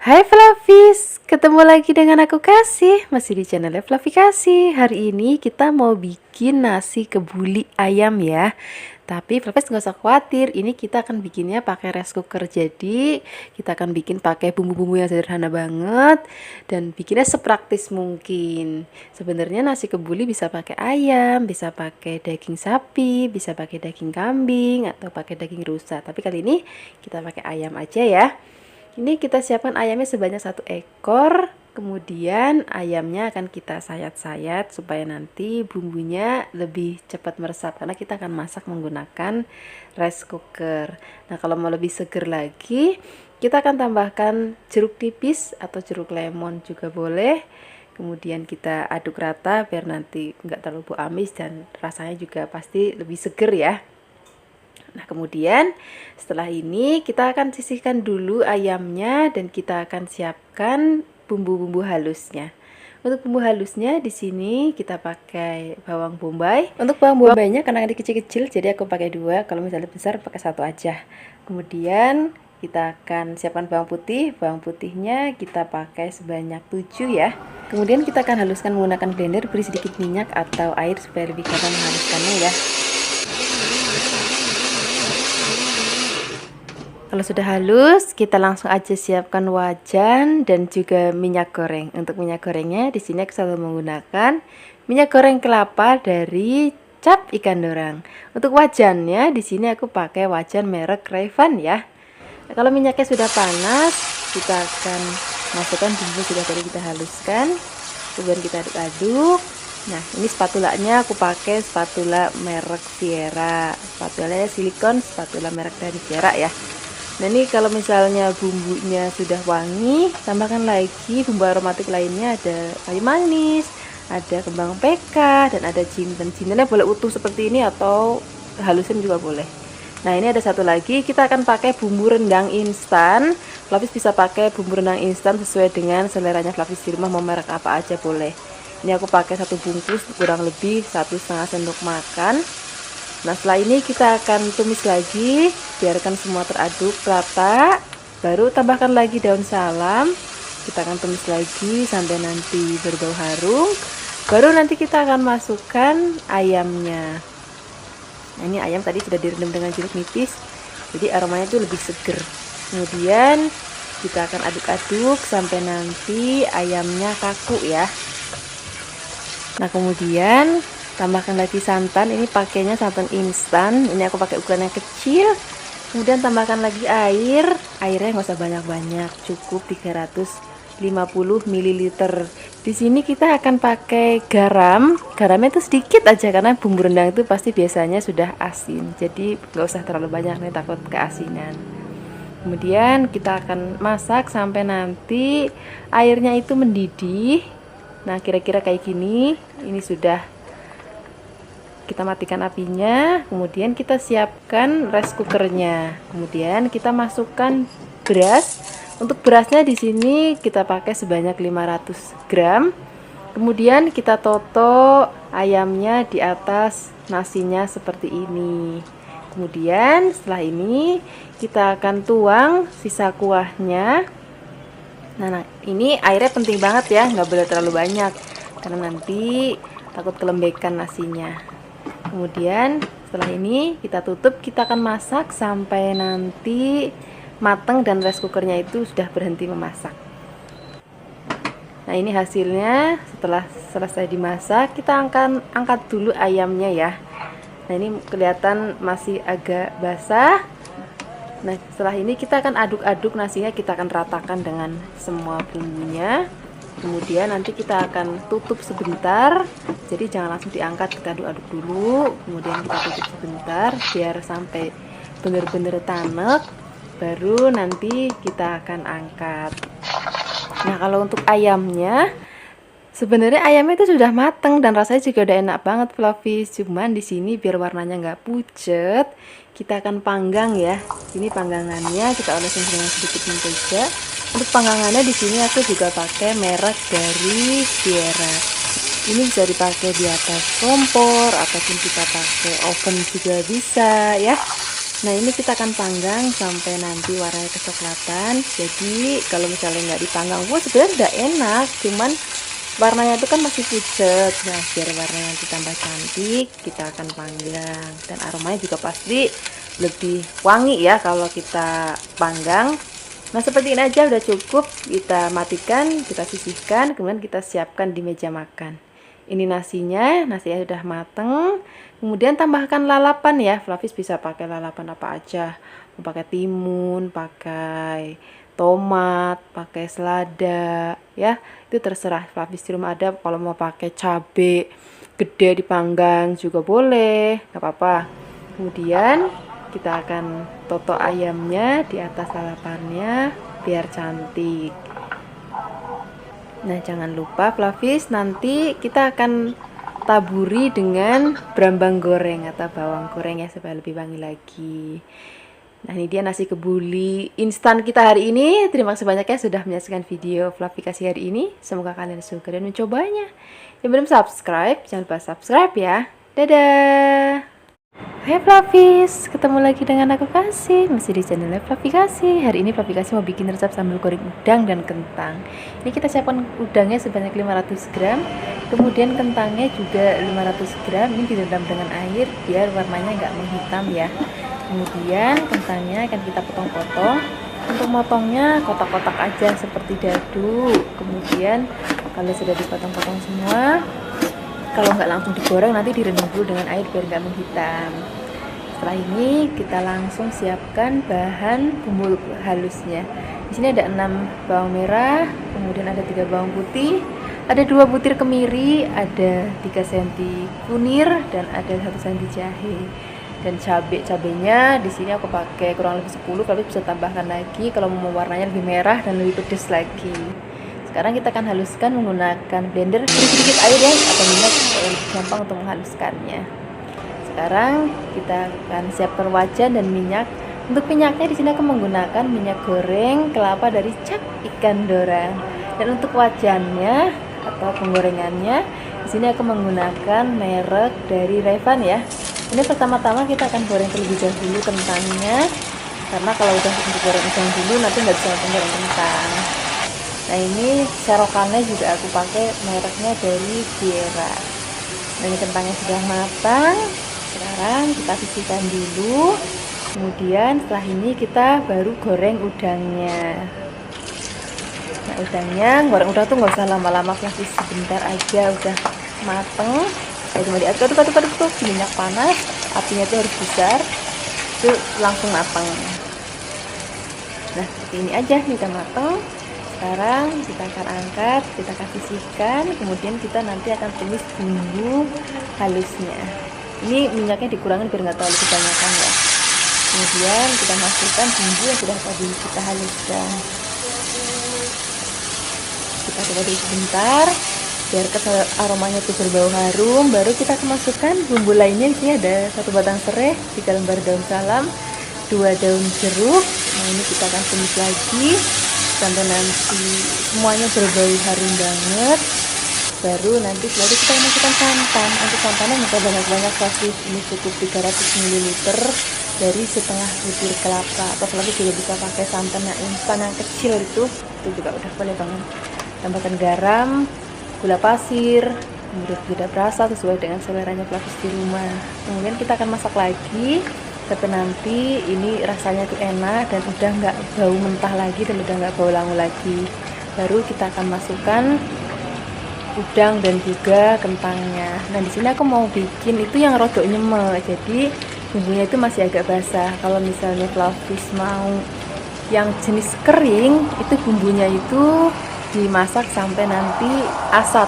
Hai Flavis, ketemu lagi dengan aku Kasih, masih di channelnya Flavi Kasih. Hari ini kita mau bikin nasi kebuli ayam ya. Tapi Flavis nggak usah khawatir, ini kita akan bikinnya pakai rice cooker. Jadi kita akan bikin pakai bumbu-bumbu yang sederhana banget dan bikinnya sepraktis mungkin. Sebenarnya nasi kebuli bisa pakai ayam, bisa pakai daging sapi, bisa pakai daging kambing atau pakai daging rusa. Tapi kali ini kita pakai ayam aja ya. Ini kita siapkan ayamnya sebanyak 1 ekor. Kemudian ayamnya akan kita sayat-sayat supaya nanti bumbunya lebih cepat meresap karena kita akan masak menggunakan rice cooker. Nah, kalau mau lebih seger lagi, kita akan tambahkan jeruk nipis atau jeruk lemon juga boleh. Kemudian kita aduk rata biar nanti nggak terlalu bau amis dan rasanya juga pasti lebih seger ya. Nah, kemudian setelah ini kita akan sisihkan dulu ayamnya dan kita akan siapkan bumbu-bumbu halusnya. Untuk bumbu halusnya di sini kita pakai bawang bombay. Untuk bawang bombaynya karena ini kecil-kecil jadi aku pakai 2, kalau misalnya besar pakai 1 aja. Kemudian kita akan siapkan bawang putih. Bawang putihnya kita pakai sebanyak 7 ya. Kemudian kita akan haluskan menggunakan blender, beri sedikit minyak atau air supaya lebih gampang menghaluskannya ya. Kalau sudah halus, kita langsung aja siapkan wajan dan juga minyak goreng. Untuk minyak gorengnya di sini aku selalu menggunakan minyak goreng kelapa dari Cap Ikan Dorang. Untuk wajannya di sini aku pakai wajan merek Rayvan ya. Nah, kalau minyaknya sudah panas, kita akan masukkan bumbu sudah tadi kita haluskan. Kemudian kita aduk-aduk. Nah, ini spatulanya aku pakai spatula merek Viera. Spatulanya silikon, spatula merek dari Viera ya. Nah, ini kalau misalnya bumbunya sudah wangi, tambahkan lagi bumbu aromatik lainnya, ada kayu manis, ada kembang PK, dan ada jinten. Jintennya boleh utuh seperti ini atau halusin juga boleh. Nah, ini ada satu lagi, kita akan pakai bumbu rendang instan. Flavis bisa pakai bumbu rendang instan sesuai dengan seleranya Flavis di rumah, mau merek apa aja boleh. Ini aku pakai 1 bungkus, kurang lebih 1,5 sendok makan. Nah, setelah ini kita akan tumis lagi, biarkan semua teraduk rata, baru tambahkan lagi daun salam. Kita akan tumis lagi sampai nanti berbau harum, baru nanti kita akan masukkan ayamnya. Nah, ini ayam tadi sudah direndam dengan jeruk nipis, jadi aromanya itu lebih seger. Kemudian kita akan aduk-aduk sampai nanti ayamnya kaku ya. Nah, kemudian tambahkan lagi santan, ini pakainya santan instan, ini aku pakai ukuran yang kecil. Kemudian tambahkan lagi air, airnya nggak usah banyak-banyak, cukup 350 ml. Di sini kita akan pakai garam, garamnya itu sedikit aja karena bumbu rendang itu pasti biasanya sudah asin, jadi nggak usah terlalu banyak nih, takut keasinan. Kemudian kita akan masak sampai nanti airnya itu mendidih. Nah, kira-kira kayak gini, ini sudah. Kita matikan apinya, kemudian kita siapkan rice cookernya. Kemudian kita masukkan beras. Untuk berasnya di sini kita pakai sebanyak 500 gram. Kemudian kita toto ayamnya di atas nasinya seperti ini. Kemudian setelah ini kita akan tuang sisa kuahnya. Nah, ini airnya penting banget ya, nggak boleh terlalu banyak karena nanti takut kelembekan nasinya. Kemudian setelah ini kita tutup, kita akan masak sampai nanti matang dan rice cookernya itu sudah berhenti memasak. Nah, ini hasilnya setelah selesai dimasak. Kita akan angkat dulu ayamnya ya. Nah, ini kelihatan masih agak basah. Nah, setelah ini kita akan aduk-aduk nasinya, kita akan ratakan dengan semua bumbunya. Kemudian nanti kita akan tutup sebentar, jadi jangan langsung diangkat, kita aduk-aduk dulu, kemudian kita tutup sebentar biar sampai benar-benar tanek, baru nanti kita akan angkat. Nah, kalau untuk ayamnya, sebenarnya ayamnya itu sudah mateng dan rasanya juga udah enak banget Flavis. Cuman di sini biar warnanya nggak pucet, kita akan panggang ya. Ini panggangannya kita olesin dengan sedikit mentega. Untuk panggangannya di sini aku juga pakai merek dari Viera. Ini bisa dipakai di atas kompor ataupun kita pakai oven juga bisa ya. Nah, ini kita akan panggang sampai nanti warnanya kecoklatan. Jadi kalau misalnya nggak dipanggang, wah sebenarnya udah enak, cuman warnanya itu kan masih pucat. Nah, biar warnanya nanti tambah cantik, kita akan panggang. Dan aromanya juga pasti lebih wangi ya kalau kita panggang. Nah, seperti ini aja udah cukup. Kita matikan, kita sisihkan, kemudian kita siapkan di meja makan. Ini nasinya sudah mateng. Kemudian tambahkan lalapan ya. Flavis bisa pakai lalapan apa aja. Mau pakai timun, pakai tomat, pakai selada ya. Itu terserah Flavis di rumah ada. Kalau mau pakai cabai gede dipanggang juga boleh, nggak apa-apa. Kemudian kita akan toto ayamnya di atas lalapannya biar cantik. Nah, jangan lupa Flavis, nanti kita akan taburi dengan brambang goreng atau bawang goreng ya supaya lebih wangi lagi. Nah, ini dia nasi kebuli instan kita hari ini. Terima kasih banyak ya sudah menyaksikan video Flavi kasih hari ini. Semoga kalian suka dan mencobanya. Yang belum subscribe, jangan lupa subscribe ya. Dadah. Hai Flavis, ketemu lagi dengan aku Kasih, masih di channel Flavi Kasih. Hari ini Flavi Kasih mau bikin resep sambal goreng udang dan kentang. Ini kita siapkan udangnya sebanyak 500 gram, kemudian kentangnya juga 500 gram. Ini direndam dengan air biar warnanya nggak menghitam ya. Kemudian kentangnya akan kita potong-potong. Untuk motongnya kotak-kotak aja seperti dadu. Kemudian kalau sudah dipotong-potong semua, kalau nggak langsung digoreng nanti direndam dulu dengan air biar nggak menghitam. Setelah ini kita langsung siapkan bahan bumbu halusnya. Di sini ada 6 bawang merah, kemudian ada 3 bawang putih, ada 2 butir kemiri, ada 3 cm kunir, dan ada 1 cm jahe. Dan cabenya di sini aku pakai kurang lebih 10, tapi bisa tambahkan lagi kalau mau warnanya lebih merah dan lebih pedas lagi. Sekarang kita akan haluskan menggunakan blender, sedikit air ya atau minyak supaya lebih gampang untuk menghaluskannya. Sekarang kita akan siapkan wajan dan minyak. Untuk minyaknya di sini aku menggunakan minyak goreng kelapa dari Cap Ikan Dorang. Dan untuk wajannya atau penggorengannya di sini aku menggunakan merek dari Revan ya. Ini pertama-tama kita akan goreng terlebih dahulu kentangnya, karena kalau udah digoreng udang dulu nanti nggak bisa menggoreng kentang. Nah, ini serokannya juga aku pakai mereknya dari Viera. Nah, ini kentangnya sudah matang. Sekarang kita sisihkan dulu. Kemudian setelah ini kita baru goreng udangnya. Nah, goreng udang tuh nggak usah lama-lama, masih sebentar aja udah mateng. Nah, cuma diaduk-aduk minyak panas, apinya tuh harus besar, itu langsung mateng. Nah, seperti ini aja nih udah mateng. Sekarang kita akan angkat, kita akan sisihkan, kemudian kita nanti akan tumis bumbu halusnya. Ini minyaknya dikurangin biar nggak terlalu kebanyakan ya. Kemudian kita masukkan bumbu yang sudah tadi kita haluskan. Kita coba dulu sebentar biar aromanya itu berbau harum. Baru kita akan masukkan bumbu lainnya. Di sini ada 1 batang serai, 3 lembar daun salam, 2 daun jeruk. Nah, ini kita akan tumis lagi sampai nanti semuanya berbau harum banget. Baru nanti setelah itu kita masukkan santan. Untuk santannya nggak banyak-banyak, Flavis ini cukup 300 ml dari setengah butir kelapa, atau Flavis juga bisa pakai santan yang instan yang kecil itu juga udah boleh banget. Tambahkan garam, gula pasir, kemudian penyedap rasa sesuai dengan seleranya Flavis di rumah. Kemudian kita akan masak lagi sampai nanti ini rasanya tuh enak dan udah nggak bau mentah lagi dan udah nggak bau langu lagi. Baru kita akan masukkan udang dan juga kentangnya. Nah, di sini aku mau bikin itu yang rodok nyemel, jadi bumbunya itu masih agak basah. Kalau misalnya Flavis mau yang jenis kering, itu bumbunya itu dimasak sampai nanti asat,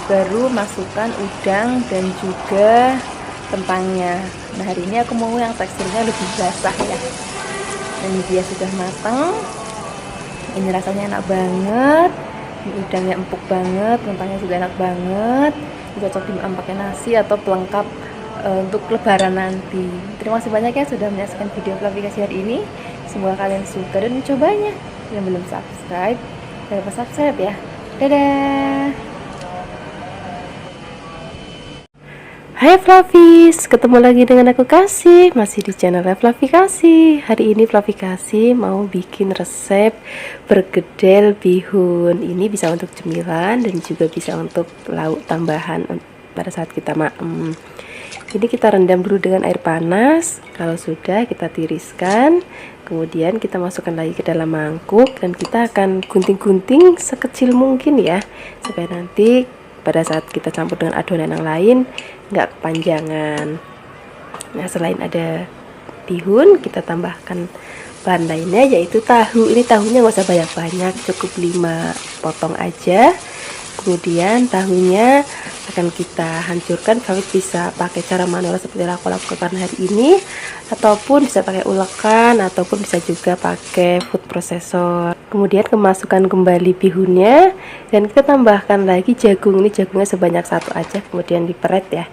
baru masukkan udang dan juga kentangnya. Nah, hari ini aku mau yang teksturnya lebih basah ya. Dan ini dia sudah matang. Ini rasanya enak banget. Ini udangnya empuk banget, kentangnya juga enak banget. Cocok dimakan pakai nasi atau pelengkap untuk lebaran nanti. Terima kasih banyak ya sudah menyaksikan video Flavi kasih hari ini. Semoga kalian suka dan mencobanya. Yang belum subscribe, jangan lupa subscribe ya. Dadah. Hai Flavis, ketemu lagi dengan aku Kasih, masih di channel Flavi Kasih. Hari ini Flavi Kasih mau bikin resep bergedel bihun. Ini bisa untuk cemilan dan juga bisa untuk lauk tambahan pada saat kita maem. Ini kita rendam dulu dengan air panas. Kalau sudah kita tiriskan, kemudian kita masukkan lagi ke dalam mangkuk dan kita akan gunting-gunting sekecil mungkin ya, supaya nanti pada saat kita campur dengan adonan yang lain nggak kepanjangan. Nah, selain ada bihun, kita tambahkan bahan lainnya yaitu tahu. Ini tahunya nggak usah banyak-banyak, cukup 5 potong aja. Kemudian tahunya akan kita hancurkan. Kalian bisa pakai cara manual seperti yang aku lakukan hari ini, ataupun bisa pakai ulekan, ataupun bisa juga pakai food processor. Kemudian kemasukkan kembali bihunnya dan kita tambahkan lagi jagung. Ini jagungnya sebanyak 1 aja, kemudian diperet ya.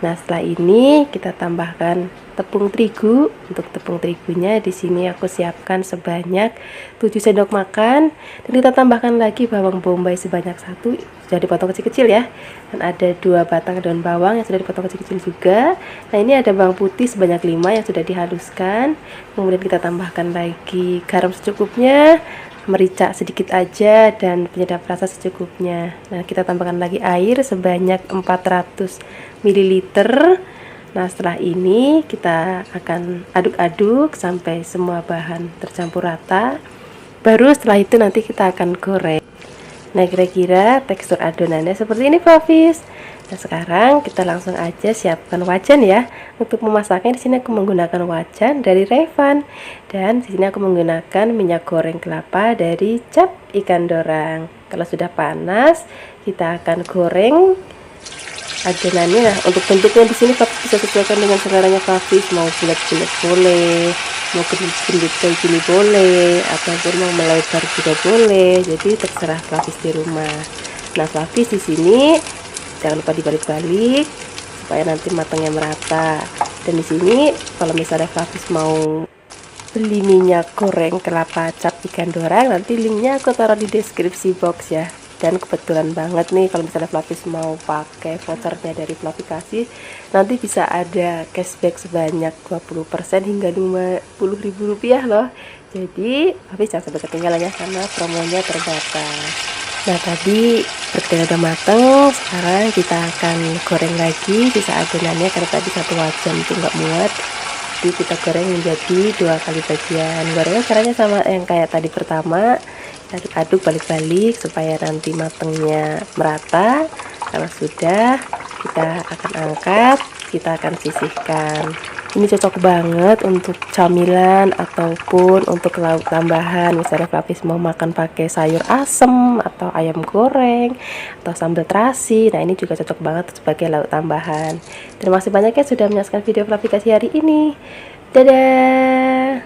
Nah, setelah ini kita tambahkan tepung terigu. Untuk tepung terigunya di sini aku siapkan sebanyak 7 sendok makan, dan kita tambahkan lagi bawang bombay sebanyak 1, sudah dipotong kecil-kecil ya. Dan ada 2 batang daun bawang yang sudah dipotong kecil-kecil juga. Nah, ini ada bawang putih sebanyak 5 yang sudah dihaluskan. Kemudian kita tambahkan lagi garam secukupnya, merica sedikit aja, dan penyedap rasa secukupnya. Nah, kita tambahkan lagi air sebanyak 400 ml. Nah, setelah ini kita akan aduk-aduk sampai semua bahan tercampur rata. Baru setelah itu nanti kita akan goreng. Nah, kira-kira tekstur adonannya seperti ini, Flavis. Nah, sekarang kita langsung aja siapkan wajan ya. Untuk memasaknya di sini aku menggunakan wajan dari Revan, dan di sini aku menggunakan minyak goreng kelapa dari Cap Ikan Dorang. Kalau sudah panas, kita akan goreng adonannya. Nah, untuk bentuknya di sini Flavis bisa sesuaikan dengan seleranya Flavis, mau bulat-bulat boleh, mau gendut kayak gini boleh, ataupun mau melebar juga boleh. Jadi terserah Flavis di rumah. Nah, Flavis di sini jangan lupa dibalik-balik supaya nanti matangnya merata. Dan di sini kalau misalnya Flavis mau beli minyak goreng kelapa Cap Ikan Dorang, nanti linknya aku taruh di deskripsi box ya. Dan kebetulan banget nih kalau misalnya Flavis mau pakai vouchernya dari Flavi Kasih, nanti bisa ada cashback sebanyak 20% hingga Rp50.000 loh. Jadi Flavis jangan sampai ketinggalan ya, karena promonya terbatas. Nah, tadi bergedel udah mateng, sekarang kita akan goreng lagi sisa adonannya, karena tadi 1 wajan itu nggak muat. Jadi kita goreng menjadi 2 kali bagian. Gorengnya caranya sama yang kayak tadi pertama, aduk-aduk balik-balik supaya nanti matangnya merata. Kalau sudah, kita akan angkat, kita akan sisihkan. Ini cocok banget untuk camilan ataupun untuk lauk tambahan. Misalnya Flavis mau makan pakai sayur asem atau ayam goreng atau sambal terasi. Nah, ini juga cocok banget sebagai lauk tambahan. Terima kasih banyak ya sudah menyaksikan video Flavi Kasih hari ini. Dadah.